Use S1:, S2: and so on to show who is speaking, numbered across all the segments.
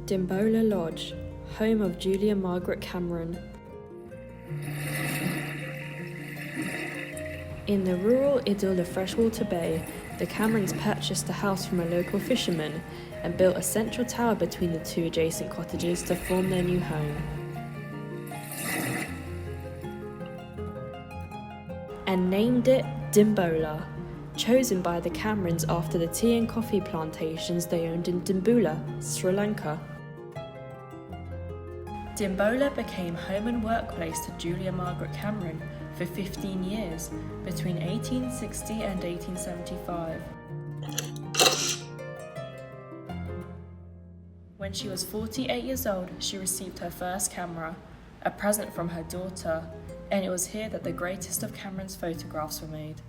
S1: Dimbola Lodge, home of Julia Margaret Cameron. In the rural idyll of Freshwater Bay, the Camerons purchased a house from a local fisherman and built a central tower between the two adjacent cottages to form their new home. And named it Dimbola, chosen by the Camerons after the tea and coffee plantations they owned in Dimbola, Sri Lanka. Dimbola became home and workplace to Julia Margaret Cameron for 15 years, between 1860 and 1875. When she was 48 years old, she received her first camera, a present from her daughter, and it was here that the greatest of Cameron's photographs were made.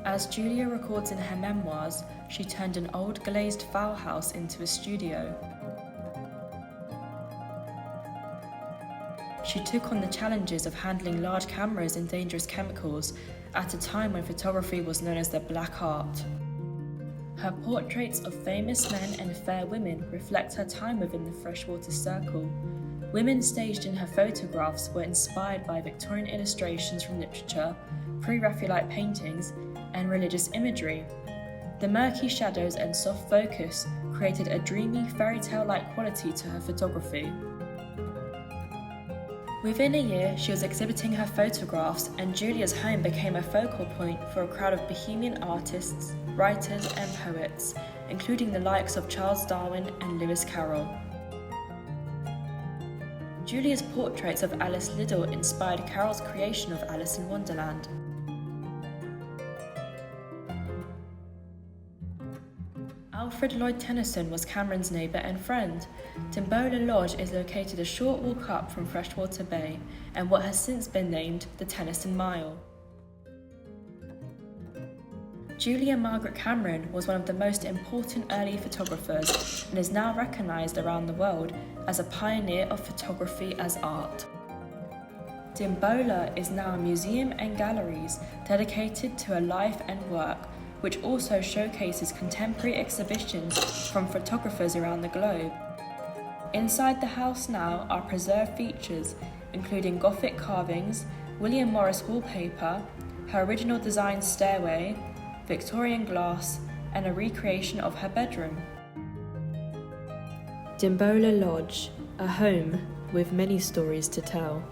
S1: As Julia records in her memoirs, she turned an old glazed fowl house into a studio. She took on the challenges of handling large cameras and dangerous chemicals at a time when photography was known as the black art. Her portraits of famous men and fair women reflect her time within the freshwater circle. Women staged in her photographs were inspired by Victorian illustrations from literature, pre-Raphaelite paintings, and religious imagery. The murky shadows and soft focus created a dreamy, fairy tale-like quality to her photography. Within a year, she was exhibiting her photographs, and Julia's home became a focal point for a crowd of bohemian artists, writers, and poets, including the likes of Charles Darwin and Lewis Carroll. Julia's portraits of Alice Liddell inspired Carroll's creation of Alice in Wonderland. Alfred Lloyd Tennyson was Cameron's neighbour and friend. Dimbola Lodge is located a short walk up from Freshwater Bay and what has since been named the Tennyson Mile. Julia Margaret Cameron was one of the most important early photographers and is now recognised around the world as a pioneer of photography as art. Dimbola is now a museum and galleries dedicated to her life and work, which also showcases contemporary exhibitions from photographers around the globe. Inside the house now are preserved features, including Gothic carvings, William Morris wallpaper, her original design stairway, Victorian glass, and a recreation of her bedroom. Dimbola Lodge, a home with many stories to tell.